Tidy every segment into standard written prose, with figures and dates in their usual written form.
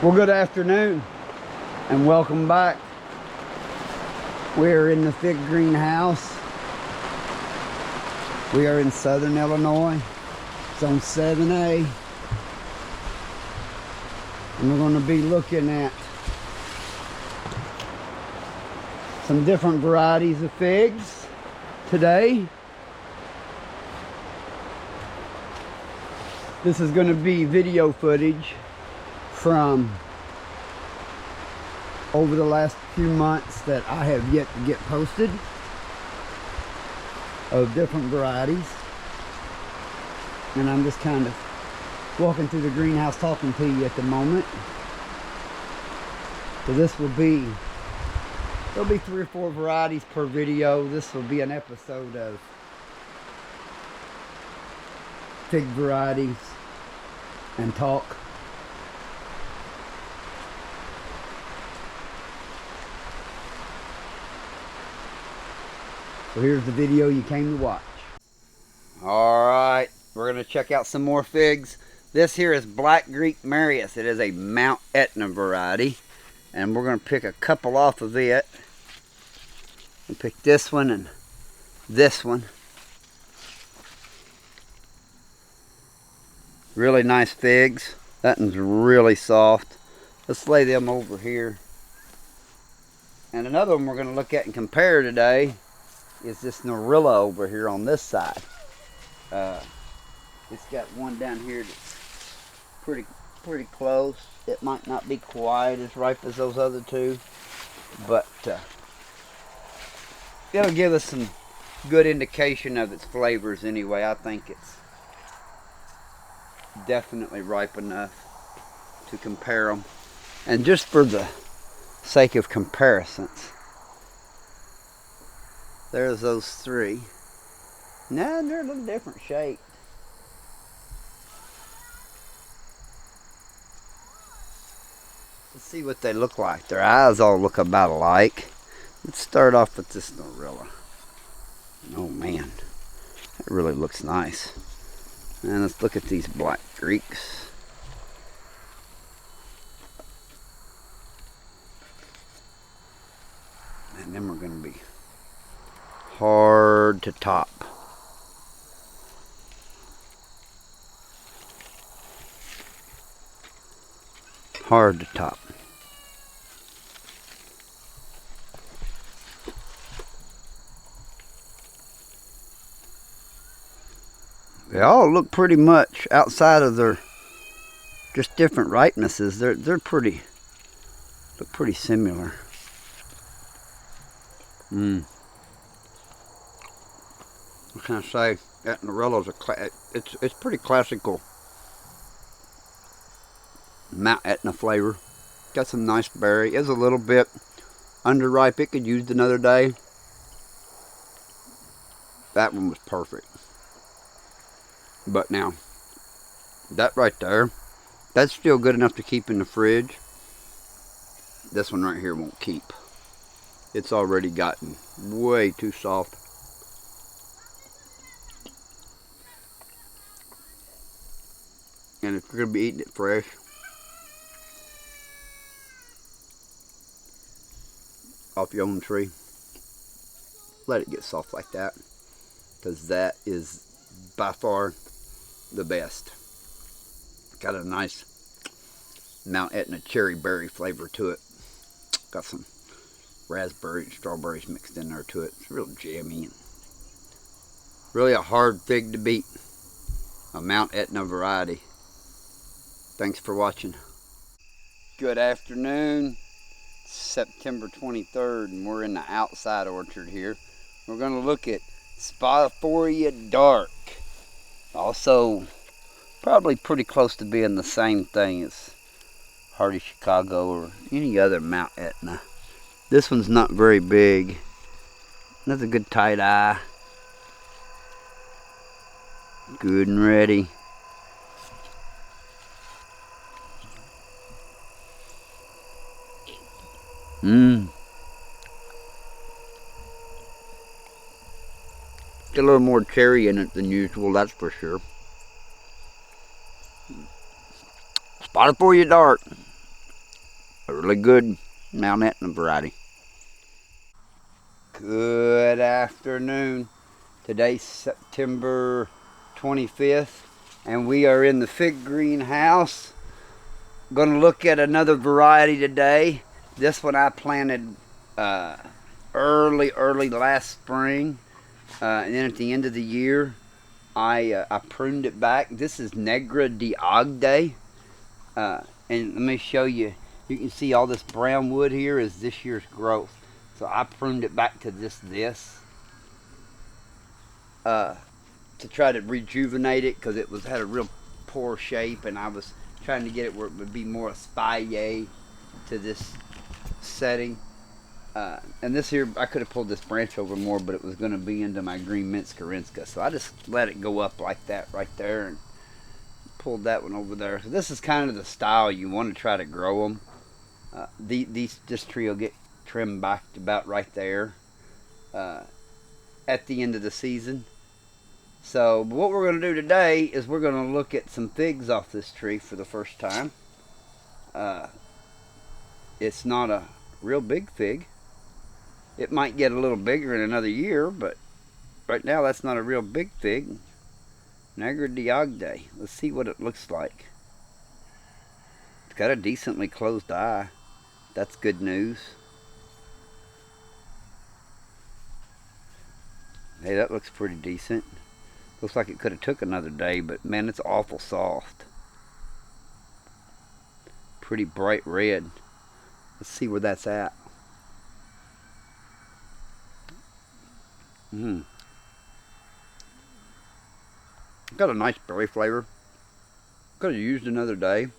Well, good afternoon and welcome back. We're in the fig greenhouse. We are in southern Illinois. It's on 7A. And we're going to be looking at some different varieties of figs today. This is going to be video footage from over the last few months that I have yet to get posted of different varieties. And I'm just kind of walking through the greenhouse talking to you at the moment. So this will be, there'll be 3 or 4 varieties per video. This will be an episode of fig varieties and talk. So here's the video you came to watch. Alright, we're going to check out some more figs. This here is Black Greek Marius. It is a Mount Etna variety. And we're going to pick a couple off of it. We'll pick this one and this one. Really nice figs. That one's really soft. Let's lay them over here. And another one we're going to look at and compare today is this Nilla over here on this side. It's got one down here that's pretty close. It might not be quite as ripe as those other two, but it'll give us some good indication of its flavors anyway. I think it's definitely ripe enough to compare them. And just for the sake of comparisons, there's those 3. Now they're a little different shape. Let's see what they look like. Their eyes all look about alike. Let's start off with this Nursery. Oh man, that really looks nice. And let's look at these Black Greeks. And then we're going to be hard to top. Hard to top. They all look pretty much, outside of their just different ripenesses, they're pretty, look pretty similar. What can I say? That Norella's it's pretty classical Mount Etna flavor. Got some nice berry. It's a little bit underripe. It could use another day. That one was perfect. But now, that right there, that's still good enough to keep in the fridge. This one right here won't keep. It's already gotten way too soft. And if you're going to be eating it fresh, off your own tree, let it get soft like that, because that is by far the best. Got a nice Mount Etna cherry berry flavor to it. Got some raspberry and strawberries mixed in there to it. It's real jammy and really a hard fig to beat. A Mount Etna variety. Thanks for watching. Good afternoon. September 23rd, and we're in the outside orchard here. We're going to look at spotafora dark. Also, probably pretty close to being the same thing as Hardy Chicago or any other Mount Etna. This one's not very big. That's a good tight eye. Good and ready. Get a little more cherry in it than usual, that's for sure. Spotafora dark. A really good Mount Etna variety. Good afternoon. Today's September 25th, and we are in the fig greenhouse. Going to look at another variety today. This one I planted early last spring, and then at the end of the year, I pruned it back. This is Negra De Agde, and let me show you. You can see all this brown wood here is this year's growth. So I pruned it back to this to try to rejuvenate it because it had a real poor shape, and I was trying to get it where it would be more espalier to this setting. And this here, I could have pulled this branch over more, but it was going to be into my green Minskarinska. So I just let it go up like that right there and pulled that one over there. So this is kind of the style you want to try to grow them. This tree will get trimmed back to about right there at the end of the season. So what we're going to do today is we're going to look at some figs off this tree for the first time. It's not a real big fig. It might get a little bigger in another year, but right now that's not a real big fig. Negra De Agde. Let's see what it looks like. It's got a decently closed eye. That's good news. Hey, that looks pretty decent. Looks like it could have took another day, but man, it's awful soft. Pretty bright red. Let's see where that's at. Got a nice berry flavor. Could have used another day,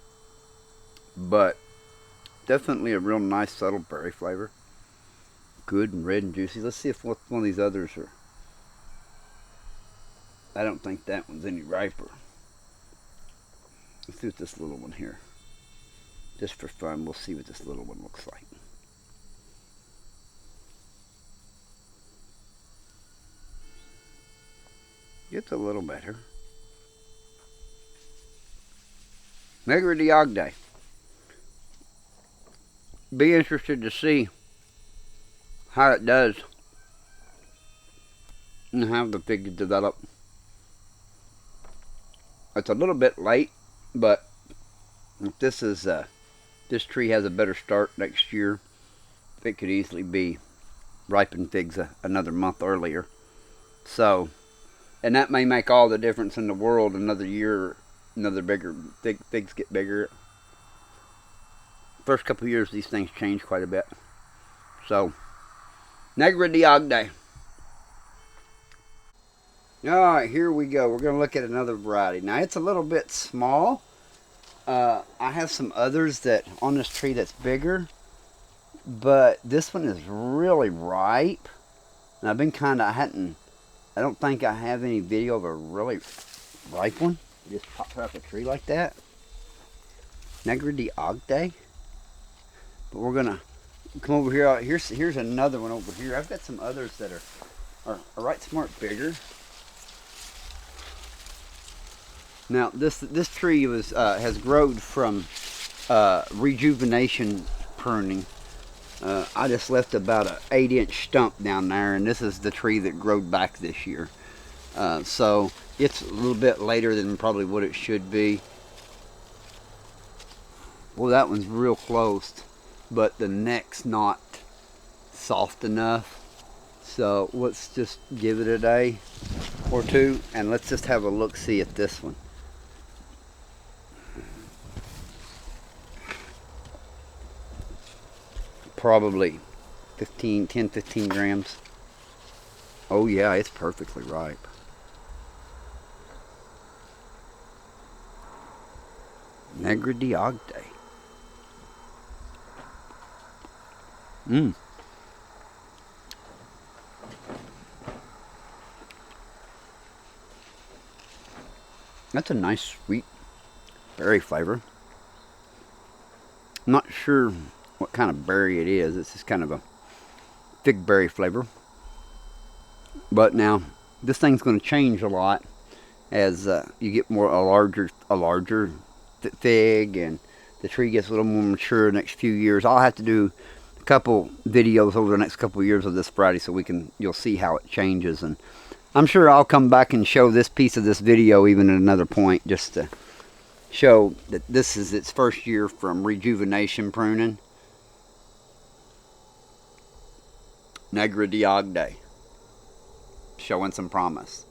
but definitely a real nice subtle berry flavor. Good and red and juicy. Let's see if one of these others are. I don't think that one's any riper. Let's see what this little one here. Just for fun, we'll see what this little one looks like. It's a little better. Negra De Agde. Be interested to see how it does and how the figs develop. It's a little bit late, but if this tree has a better start next year, it could easily be ripened figs another month earlier. So, and that may make all the difference in the world. Another year, another bigger figs get bigger. First couple of years, these things change quite a bit. So, Negra De Agde. Alright, here we go. We're going to look at another variety. Now, it's a little bit small. I have some others that on this tree that's bigger. But this one is really ripe. And I've been I don't think I have any video of a really ripe one. It just pops out the tree like that. Negra De Agde. But we're going to come over here. Here's another one over here. I've got some others that are right smart bigger. Now this tree has grown from rejuvenation pruning. I just left about an 8-inch stump down there, and this is the tree that growed back this year. So it's a little bit later than probably what it should be. Well, that one's real close, but the neck's not soft enough. So let's just give it a day or two, and let's just have a look-see at this one. Probably 10-15 grams. Oh yeah, it's perfectly ripe. Negra De Agde. That's a nice sweet berry flavor. I'm not sure what kind of berry it is. It's just kind of a fig berry flavor. But now this thing's going to change a lot as you get a larger fig, and the tree gets a little more mature next few years. I'll have to do a couple videos over the next couple of years of this variety so you'll see how it changes. And I'm sure I'll come back and show this piece of this video even at another point, just to show that this is its first year from rejuvenation pruning. Negra De Agde, showing some promise.